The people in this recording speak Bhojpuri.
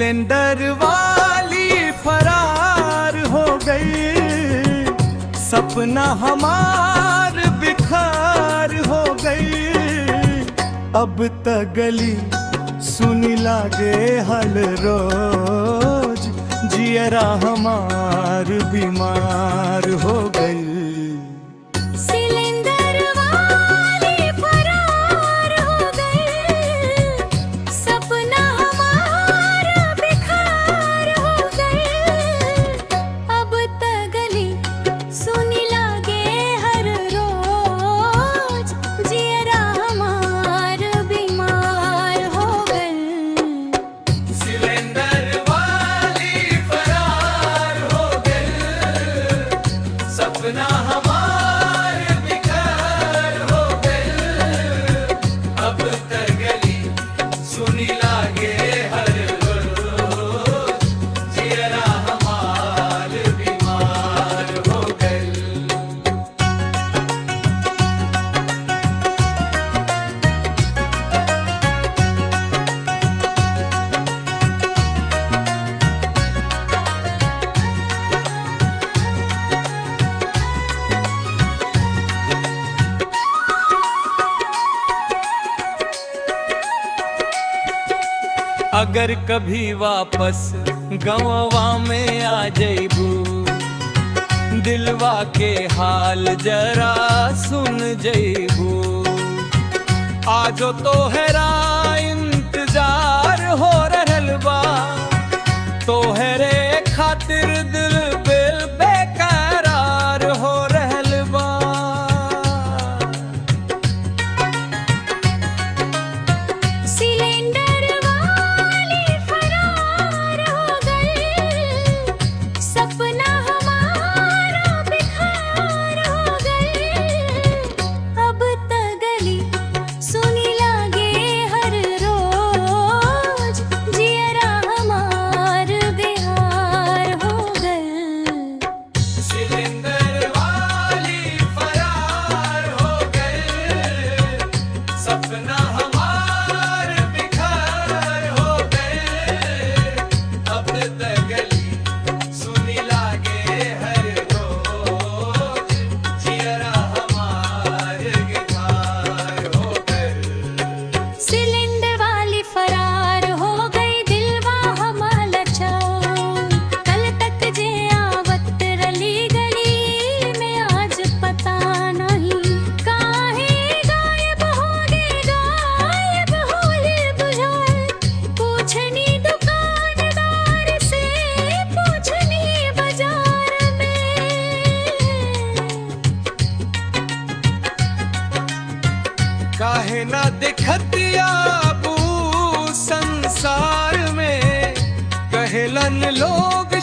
सिलेंडर वाली फरार हो गई, सपना हमार बिखार हो गई। अब त गली सुनी लागे हल रोज, जियरा हमार बीमार हो गई। अगर कभी वापस गंववा में आ जइबू, दिलवा के हाल जरा सुन जइबू। आजो तोहरा इंतजार हो रहल बा, तोहरे खातिर दिल बेकरार हो रहल बा। काहे ना दिखतिया बू संसार में, कहलन लोग